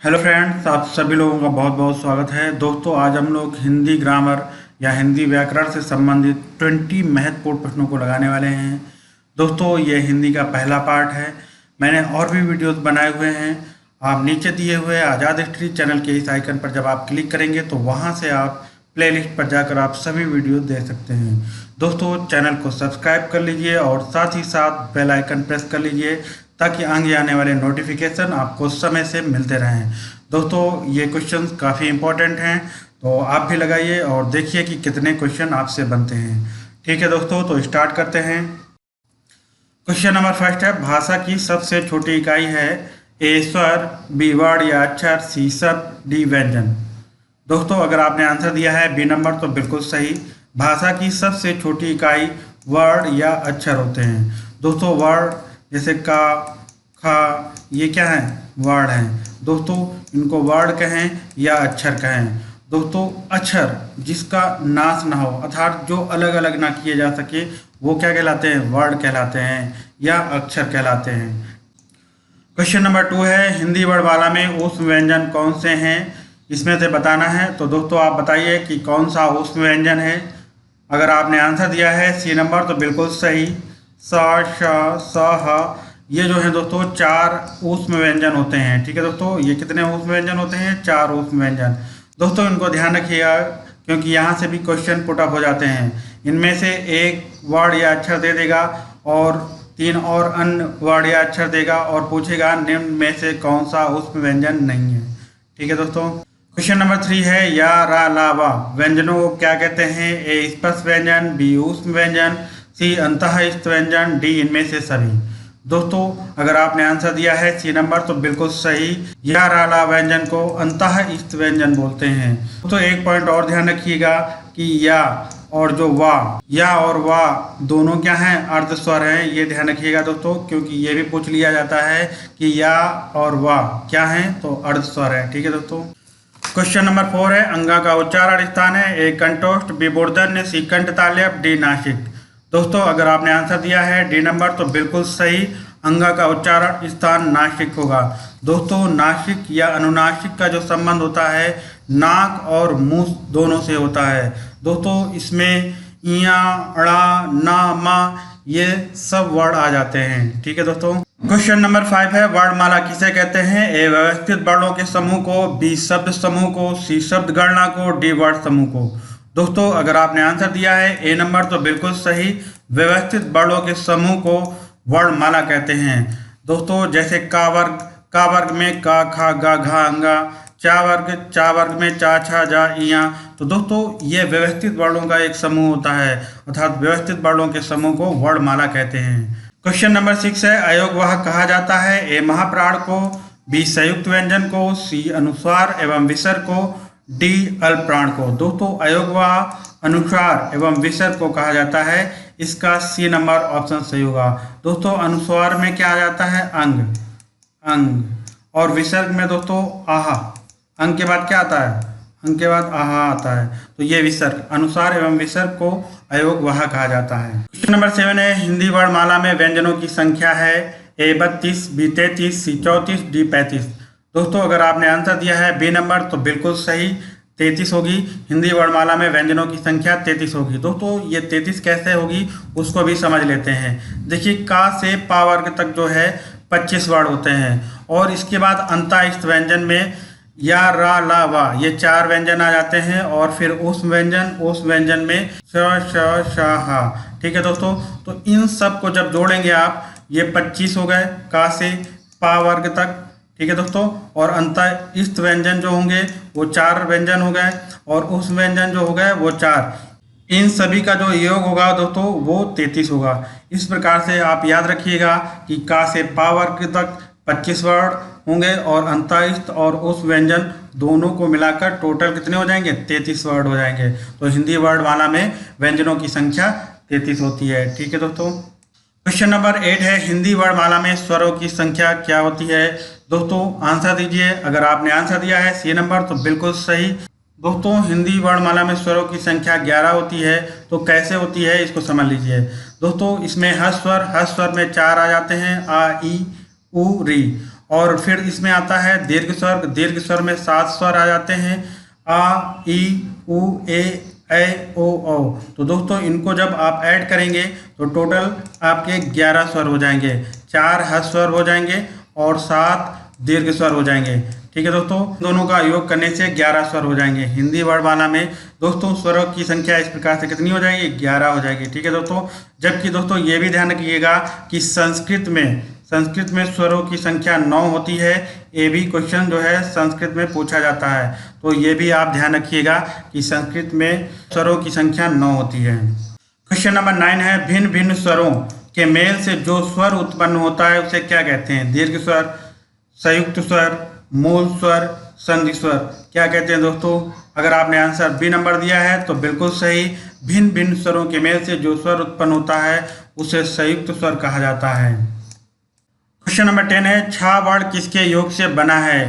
Hello friends, आप सभी लोगों का बहुत बहुत स्वागत है। दोस्तों, आज हम लोग हिंदी ग्रामर या हिंदी व्याकरण से संबंधित 20 महत्वपूर्ण प्रश्नों को लगाने वाले हैं। दोस्तों, ये हिंदी का पहला पार्ट है। मैंने और भी वीडियोस बनाए हुए हैं। आप नीचे दिए हुए आज़ाद हिस्ट्री चैनल के इस आइकन पर जब आप क्लिक करेंगे तो वहाँ से आप प्लेलिस्ट पर जाकर आप सभी वीडियो देख सकते हैं। दोस्तों, चैनल को सब्सक्राइब कर लीजिए और साथ ही साथ बेल आइकन प्रेस कर लीजिए ताकि आगे आने वाले नोटिफिकेशन आपको समय से मिलते रहें। दोस्तों, ये क्वेश्चंस काफ़ी इंपॉर्टेंट हैं, तो आप भी लगाइए और देखिए कि कितने क्वेश्चन आपसे बनते हैं। ठीक है दोस्तों, तो स्टार्ट करते हैं। क्वेश्चन नंबर फर्स्ट है, भाषा की सबसे छोटी इकाई है ए स्वर, बी वर्ड या अक्षर, सी शब्द, डी व्यंजन। दोस्तों, अगर आपने आंसर दिया है बी नंबर तो बिल्कुल सही। भाषा की सबसे छोटी इकाई वर्ड या अक्षर होते हैं। दोस्तों, वर्ड जैसे का, खा, ये क्या है? वर्ड हैं। दोस्तों, इनको वर्ड कहें या अक्षर कहें। दोस्तों, अक्षर जिसका नाश ना हो अर्थात जो अलग अलग ना किए जा सके वो क्या कहलाते हैं? वर्ड कहलाते हैं या अक्षर कहलाते हैं। क्वेश्चन नंबर 2 है, हिंदी वर्णमाला में ऊष्म व्यंजन कौन से हैं? इसमें से बताना है। तो दोस्तों, आप बताइए कि कौन सा ऊष्म व्यंजन है। अगर आपने आंसर दिया है सी नंबर तो बिल्कुल सही। स, श, स, ह, ये जो है दोस्तों 4 ऊष्म व्यंजन होते हैं। ठीक है दोस्तों, ये कितने ऊष्म व्यंजन होते हैं? 4 ऊष्म व्यंजन। दोस्तों, इनको ध्यान रखिएगा क्योंकि यहाँ से भी क्वेश्चन पुट अप हो जाते हैं। इनमें से एक वर्ड या अक्षर दे देगा और 3 और अन्य वर्ड या अक्षर देगा और पूछेगा निम्न में से कौन सा ऊष्म व्यंजन नहीं है। ठीक है दोस्तों। क्वेश्चन नंबर 3 है, या, रा, ला, वा व्यंजनों को क्या कहते हैं? ए स्पर्श व्यंजन, बी ऊष्म व्यंजन, सी अंतःस्थ व्यंजन, डी इनमें से सभी। दोस्तों, अगर आपने आंसर दिया है सी नंबर तो बिल्कुल सही। या, रा, ला व्यंजन को अंतःस्थ व्यंजन बोलते हैं। तो एक पॉइंट और ध्यान रखिएगा कि या और जो वा, या और वा दोनों क्या हैं? अर्ध स्वर हैं। ये ध्यान रखिएगा दोस्तों, क्योंकि ये भी पूछ लिया जाता है कि या और वा क्या हैं, तो अर्ध स्वर है। ठीक है दोस्तों। क्वेश्चन नंबर 4 है, अंगा का उच्चारण स्थान है ए कंठोष्ठ, बी मूर्धन्य, सी कंठ तालव्य, डी नासिक। दोस्तों, अगर आपने आंसर दिया है डी नंबर तो बिल्कुल सही। अंगा का उच्चारण स्थान नासिक होगा। दोस्तों, नासिक या अनुनासिक का जो संबंध होता है नाक और मुंह दोनों से होता है। दोस्तों, इसमें इया, अड़ा, ना, मा ये सब वर्ड आ जाते हैं। ठीक है दोस्तों। क्वेश्चन नंबर 5 है, वर्णमाला किसे कहते हैं? ए व्यवस्थित वर्णों के समूह को, बी शब्द समूह को, सी शब्द गणना को, डी वर्ड समूह को। दोस्तों, अगर आपने आंसर दिया है ए नंबर तो बिल्कुल सही। व्यवस्थित वर्णों के समूह को वर्णमाला कहते हैं। दोस्तों, जैसे का वर्ग में का, खा, गा, घा, अंगा, चा वर्ग में चा, छा, जा, इया। तो दोस्तों, ये व्यवस्थित वर्णों का एक समूह होता है अर्थात व्यवस्थित वर्णों के समूह को वर्णमाला कहते हैं। क्वेश्चन नंबर 6 है, अयोगवाहक कहा जाता है ए महाप्राण को, बी संयुक्त व्यंजन को, सी अनुस्वार एवं विसर्ग को, डी अल्पप्राण को। दोस्तों, अयोगवाह, अनुस्वार एवं विसर्ग को कहा जाता है। इसका सी नंबर ऑप्शन सही होगा। दोस्तों, अनुस्वार में क्या आ जाता है? अंग, अंग, और विसर्ग में दोस्तों आहा। अंग के बाद क्या आता है? अंग के बाद आहा आता है, तो ये विसर्ग, अनुस्वार एवं विसर्ग को अयोगवाह कहा जाता है। क्वेश्चन नंबर 7 है, हिंदी वर्णमाला में व्यंजनों की संख्या है ए 32, बी 33, सी 34, डी 35। दोस्तों, अगर आपने आंसर दिया है बी नंबर तो बिल्कुल सही, 33 होगी। हिंदी वर्णमाला में व्यंजनों की संख्या 33 होगी। दोस्तों, ये 33 कैसे होगी उसको भी समझ लेते हैं। देखिए, का से पा वर्ग तक जो है 25 वर्ड होते हैं और इसके बाद अंतःस्थ व्यंजन में या, रा, ला, वा ये 4 व्यंजन आ जाते हैं और फिर ऊष्म व्यंजन में श, श, श, हा। ठीक है दोस्तों, तो इन सब को जब जोड़ेंगे आप, ये 25 हो गए का से पा वर्ग तक। ठीक है दोस्तों, और अंतःस्थ व्यंजन जो होंगे वो 4 व्यंजन हो गए और ऊष्म व्यंजन जो हो गए वो 4। इन सभी का जो योग होगा दोस्तों वो 33 होगा। इस प्रकार से आप याद रखिएगा कि का से पा वर्ग तक 25 वर्ड होंगे और अंतःस्थ और उस व्यंजन दोनों को मिलाकर टोटल कितने हो जाएंगे? 33 वर्ड हो जाएंगे। तो हिंदी वर्णमाला में व्यंजनों की संख्या 33 होती है। ठीक है दोस्तों। क्वेश्चन नंबर 8 है, हिंदी वर्णमाला में स्वरों की संख्या क्या होती है? दोस्तों, आंसर दीजिए। अगर आपने आंसर दिया है सी नंबर तो बिल्कुल सही। दोस्तों, हिंदी वर्णमाला में स्वरों की संख्या 11 होती है। तो कैसे होती है इसको समझ लीजिए। दोस्तों, इसमें हर स्वर में 4 आ जाते हैं, आ, ई, उ, री। और फिर इसमें आता है दीर्घ स्वर। दीर्घ स्वर में 7 स्वर आ जाते हैं, आ, ई, उ, ए, ओ, औ। तो दोस्तों इनको जब आप ऐड करेंगे तो टोटल आपके 11 स्वर हो जाएंगे। 4 ह्रस्व स्वर हो जाएंगे और 7 दीर्घ स्वर हो जाएंगे। ठीक है दोस्तों, दोनों का योग करने से 11 स्वर हो जाएंगे। हिंदी वर्णमाला में दोस्तों स्वरों की संख्या इस प्रकार से कितनी हो जाएगी? 11 हो जाएगी। ठीक है दोस्तों, जबकि दोस्तों ये भी ध्यान रखिएगा कि संस्कृत में स्वरों की संख्या 9 होती है। ये भी क्वेश्चन जो है संस्कृत में पूछा जाता है, तो ये भी आप ध्यान रखिएगा कि संस्कृत में स्वरों की संख्या 9 होती है। क्वेश्चन नंबर 9 है, भिन्न भिन्न स्वरों के मेल से जो स्वर उत्पन्न होता है उसे क्या कहते हैं? दीर्घ स्वर, संयुक्त स्वर, मूल स्वर, संधि स्वर। क्या कहते हैं दोस्तों? अगर आपने आंसर बी नंबर दिया है तो बिल्कुल सही। भिन्न भिन्न स्वरों के मेल से जो स्वर उत्पन्न होता है उसे संयुक्त स्वर कहा जाता है। क्वेश्चन नंबर 10 है, छा वर्ण किसके योग से बना है?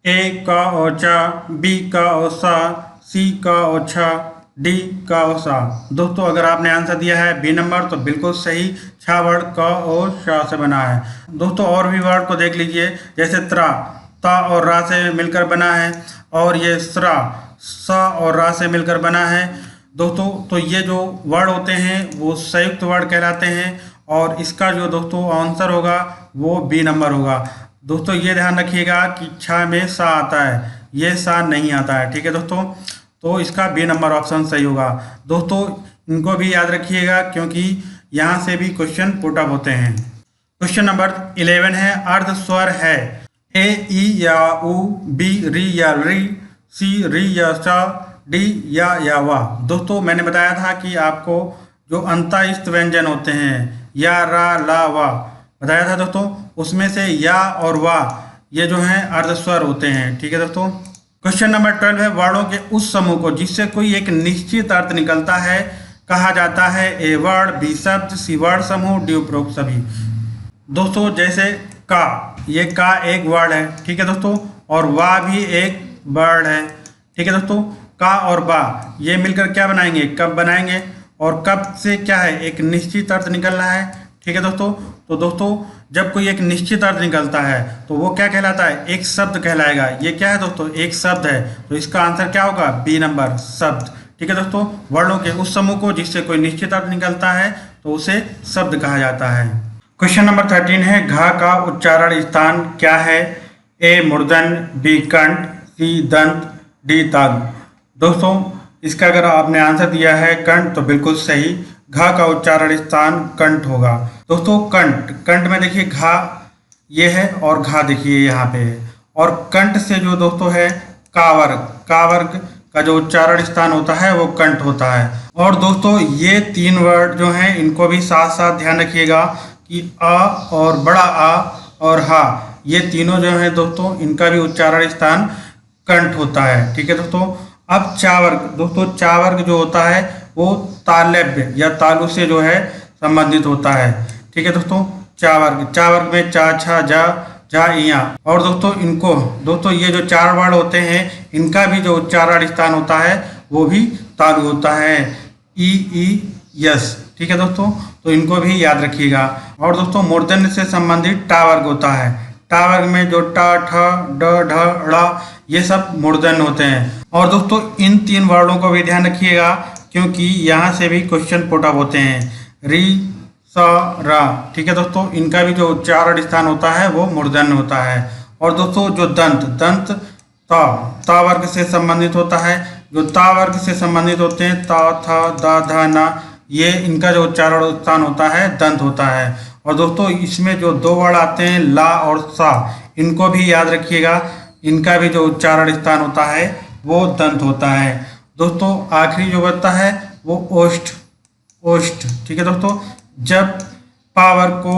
ए का और चा, बी का और सा, सी का और छा, डी का और सा। दोस्तों अगर आपने आंसर दिया है बी नंबर तो बिल्कुल सही। छा वर्ण क और शा से बना है। दोस्तों और भी वर्ड को देख लीजिए, जैसे त्रा, ता और रा से मिलकर बना है, और ये स्रा, सा और रा से मिलकर बना है। दोस्तों तो ये जो वर्ड होते हैं वो संयुक्त वर्ड कहलाते हैं, और इसका जो दोस्तों आंसर होगा वो बी नंबर होगा। दोस्तों ये ध्यान रखिएगा कि छा में सा आता है, ये सा नहीं आता है। ठीक है दोस्तों, तो इसका बी नंबर ऑप्शन सही होगा। दोस्तों इनको भी याद रखिएगा क्योंकि यहाँ से भी क्वेश्चन पुट अप होते हैं। क्वेश्चन नंबर 11 है, अर्ध स्वर है ए, ई या उ, बी री या री, सी री या सा, डी या वा। दोस्तों मैंने बताया था कि आपको जो अंतःस्थ व्यंजन होते हैं या, रा, ला, वा बताया था दोस्तों, उसमें से या और वा ये जो हैं अर्ध स्वर होते हैं। ठीक है दोस्तों, क्वेश्चन नंबर 12 है, वर्णों के उस समूह को जिससे कोई एक निश्चित अर्थ निकलता है कहा जाता है? ए वर्ण, बी शब्द, सी वर्ण समूह, डी उपरोक्त सभी। दोस्तों जैसे का, ये का एक वर्ड है। ठीक है दोस्तों, और वा भी एक वर्ड है। ठीक है दोस्तों, का और बा ये मिलकर क्या बनाएंगे? कब बनाएंगे, और कब से क्या है? एक निश्चित अर्थ निकल रहा है। ठीक है दोस्तों, तो दोस्तों जब कोई एक निश्चित अर्थ निकलता है तो वो क्या कहलाता है? एक शब्द कहलाएगा। ये क्या है दोस्तों? एक शब्द है, तो इसका आंसर क्या होगा? बी नंबर, शब्द। ठीक है दोस्तों, वर्णों के उस समूह को जिससे कोई निश्चित अर्थ निकलता है तो उसे शब्द कहा जाता है। क्वेश्चन नंबर 13 है, घा का उच्चारण स्थान क्या है? ए मूर्धन, बी कंठ, सी दंत, डी तालु। दोस्तों इसका अगर आपने आंसर दिया है कंठ तो बिल्कुल सही। घा का उच्चारण स्थान कंठ होगा। दोस्तों कंठ में देखिए घा ये है और घा देखिए यहाँ पे है, और कंठ से जो दोस्तों है का वर्ग का जो उच्चारण स्थान होता है वो कंठ होता है। और दोस्तों ये 3 वर्ड जो हैं इनको भी साथ साथ ध्यान रखिएगा कि आ और बड़ा आ और हा ये तीनों जो हैं दोस्तों इनका भी उच्चारण स्थान कंठ होता है। ठीक है दोस्तों, अब चा वर्ग, दोस्तों चा वर्ग जो होता है वो तालव्य या तालु से जो है संबंधित होता है। ठीक है दोस्तों, चा वर्ग में चा, छा, जा, इया। और दोस्तों ये जो 4 वर्ड होते हैं इनका भी जो उच्चारण स्थान होता है वो भी तालु होता है, ई, यस। ठीक है दोस्तों, तो इनको भी याद रखिएगा। और दोस्तों मूर्धन्य से संबंधित टा वर्ग होता है। टा वर्ग में जो टा, ठ, ड, ढ, ड़ ये सब मूर्धन्य होते हैं। और दोस्तों इन 3 वर्डों को भी ध्यान रखिएगा क्योंकि यहाँ से भी क्वेश्चन पुट अप होते हैं। री, सा, रा। ठीक है दोस्तों, इनका भी जो उच्चारण स्थान होता है वो मूर्धन्य होता है। और दोस्तों जो दंत ता वर्ग से संबंधित होता है। जो ता वर्ग से संबंधित होते हैं ता, था, दा, धा, ना ये इनका जो उच्चारण स्थान होता है दंत होता है। और दोस्तों इसमें जो 2 वर्ड आते हैं ला और सा इनको भी याद रखिएगा, इनका भी जो उच्चारण स्थान होता है वो दंत होता है। दोस्तों आखिरी जो बचता है वो ओष्ठ। ठीक है दोस्तों, जब पा वर्ग को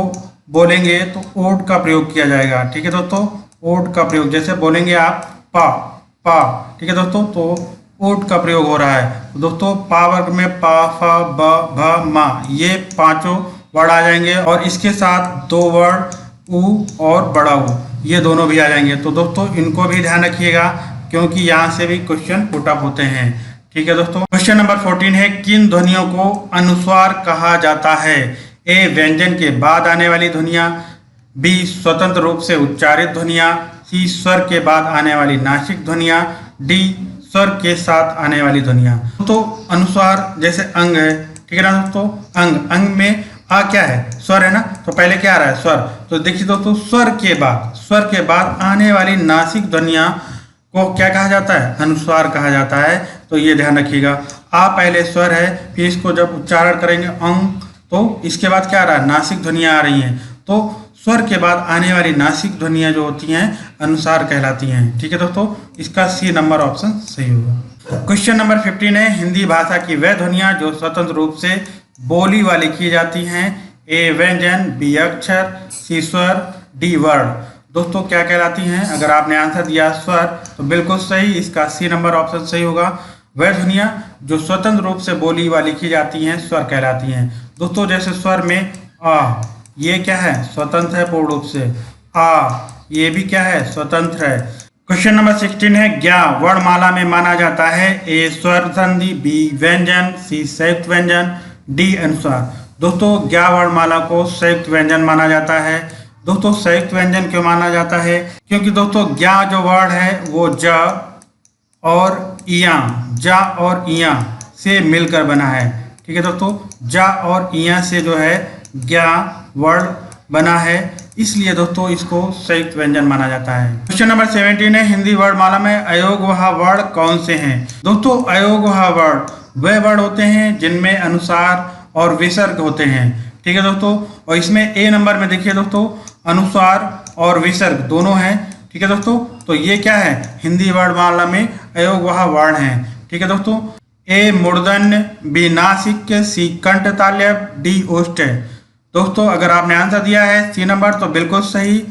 बोलेंगे तो ओट का प्रयोग किया जाएगा। ठीक है दोस्तों, ओट का प्रयोग जैसे बोलेंगे आप पा। ठीक है दोस्तों, तो ओट का प्रयोग हो रहा है। दोस्तों पा वर्ग में पा, फा, ब, भ, मा ये 5 वर्ड आ जाएंगे, और इसके साथ 2 वर्ड उ और बड़ा उ ये दोनों भी आ जाएंगे। तो दोस्तों इनको भी ध्यान रखिएगा क्योंकि यहाँ से भी क्वेश्चन पुट अप होते हैं। ठीक है दोस्तों, क्वेश्चन नंबर 14 है, किन ध्वनियों को अनुस्वार कहा जाता है? ए व्यंजन के बाद आने वाली ध्वनियाँ, बी स्वतंत्र रूप से उच्चारित ध्वनियाँ, सी स्वर के बाद आने वाली नासिक ध्वनियाँ, डी स्वर के साथ आने वाली ध्वनियाँ। तो अनुस्वार जैसे अंग है, ठीक है ना दोस्तों, अंग में आ क्या है, स्वर है ना, तो पहले क्या आ रहा है, स्वर। तो देखिए दोस्तों, स्वर के बाद आने वाली नासिक ध्वनियाँ को क्या कहा जाता है, अनुस्वार कहा जाता है। तो ये ध्यान रखिएगा, आ पहले स्वर है, फिर इसको जब उच्चारण करेंगे अंग, तो इसके बाद क्या आ रहा है, नासिक ध्वनियाँ आ रही हैं। तो स्वर के बाद आने वाली नासिक ध्वनियाँ जो होती हैं अनुस्वार कहलाती हैं। ठीक है दोस्तों, इसका सी नंबर ऑप्शन सही होगा। क्वेश्चन नंबर 15 है, हिंदी भाषा की वह ध्वनियाँ जो स्वतंत्र रूप से बोली वाली की जाती हैं। ए व्यंजन, बी अक्षर, सी स्वर, डी वर्ण। दोस्तों क्या कहलाती हैं, अगर आपने आंसर दिया स्वर तो बिल्कुल सही, इसका सी नंबर ऑप्शन सही होगा। वह ध्वनियाँ जो स्वतंत्र रूप से बोली वाली की जाती हैं स्वर कहलाती हैं। दोस्तों जैसे स्वर में आ, ये क्या है, स्वतंत्र है पूर्ण रूप से। आ, ये भी क्या है, स्वतंत्र है। क्वेश्चन नंबर 16 है, ज्ञ वर्णमाला में माना जाता है। ए स्वर संधि, बी व्यंजन, सी संयुक्त व्यंजन, डी अनुस्वार। दोस्तों ज्ञ वर्णमाला को संयुक्त व्यंजन माना जाता है। दोस्तों संयुक्त व्यंजन क्यों माना जाता है, क्योंकि दोस्तों ज्ञ जो वर्ड है वो ज और इया से मिलकर बना है। ठीक है दोस्तों, ज और इया से जो है ज्ञ वर्ड बना है, इसलिए दोस्तों इसको संयुक्त व्यंजन माना जाता है। क्वेश्चन नंबर 17 है, हिंदी वर्णमाला में अयोगवह वर्ण कौन से हैं। दोस्तों अयोगवह वर्ण वह वर्ण होते हैं जिनमें अनुस्वार और विसर्ग होते हैं। ठीक है दोस्तों, और इसमें ए नंबर में देखिए दोस्तों, अनुस्वार और विसर्ग दोनों हैं। ठीक है दोस्तों, तो ये क्या है, हिंदी वर्णमाला में अयोगवह वर्ण है। ठीक है दोस्तों, ए मूर्धन्य, बी नासिक, सी कंठ तालव्य, डी ओष्ठ। दोस्तों अगर आपने आंसर दिया है सी नंबर तो बिल्कुल सही।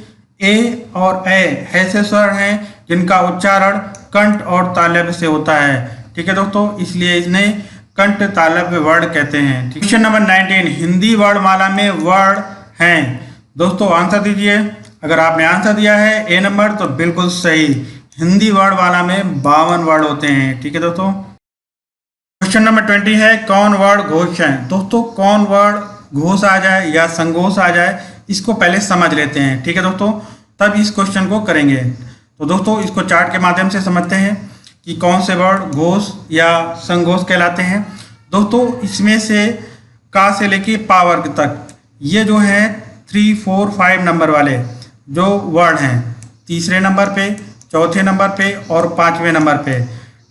ए और ए ऐसे स्वर हैं जिनका उच्चारण कंठ और तालव्य से होता है। ठीक है दोस्तों, इसलिए इन्हें कंठ तालव्य वर्ण कहते हैं। क्वेश्चन नंबर 19, हिंदी वर्णमाला में वर्ण हैं। दोस्तों आंसर दीजिए, अगर आपने आंसर दिया है ए नंबर तो बिल्कुल सही, हिंदी वर्णमाला में 52 वर्ण होते हैं। ठीक है दोस्तों, क्वेश्चन नंबर 20 है, कौन वर्ण घोष है। दोस्तों कौन वर्ण घोष आ जाए या संघोष आ जाए, इसको पहले समझ लेते हैं। ठीक है दोस्तों, तब इस क्वेश्चन को करेंगे। तो दोस्तों इसको चार्ट के माध्यम से समझते हैं कि कौन से वर्ण घोष या संघोष कहलाते हैं। दोस्तों इसमें से का से लेके पा वर्ग तक ये जो है 3, 4, 5 नंबर वाले जो वर्ण हैं, तीसरे नंबर पे, चौथे नंबर पे और 5वें नंबर पे।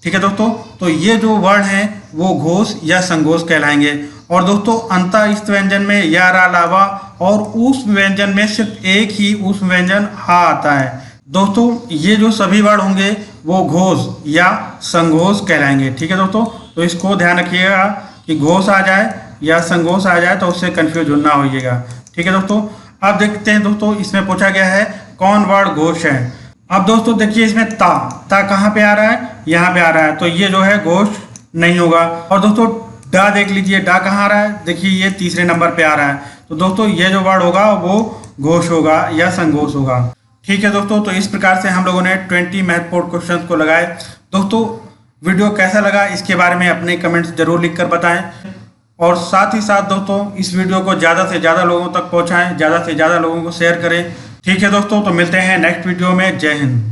ठीक है दोस्तों, तो ये जो वर्ण हैं वो घोष या संघोष कहलाएंगे। और दोस्तों अंतः इस व्यंजन में या अलावा और ऊष्म व्यंजन में सिर्फ एक ही ऊष्म व्यंजन हा आता है। दोस्तों ये जो सभी वर्ण होंगे वो घोष या संघोष कहलाएंगे। ठीक है दोस्तों, तो इसको ध्यान रखिएगा कि घोष आ जाए या संघोष आ जाए तो उससे कंफ्यूज ना होइएगा। ठीक है दोस्तों, अब देखते हैं दोस्तों इसमें पूछा गया है कौन वर्ण घोष है। अब दोस्तों देखिए इसमें ता कहाँ पे आ रहा है, यहाँ पे आ रहा है, तो ये जो है घोष नहीं होगा। और दोस्तों डा देख लीजिए, डा कहाँ आ रहा है, देखिए ये तीसरे नंबर पे आ रहा है, तो दोस्तों ये जो वर्ड होगा वो घोष होगा या संघोष होगा। ठीक है दोस्तों, तो इस प्रकार से हम लोगों ने 20 महत्वपूर्ण क्वेश्चन को लगाए। दोस्तों वीडियो कैसा लगा इसके बारे में अपने कमेंट्स जरूर लिख कर बताएं, और साथ ही साथ दोस्तों इस वीडियो को ज़्यादा से ज़्यादा लोगों तक पहुँचाएँ, ज़्यादा से ज़्यादा लोगों को शेयर करें। ठीक है दोस्तों, तो मिलते हैं नेक्स्ट वीडियो में। जय हिंद।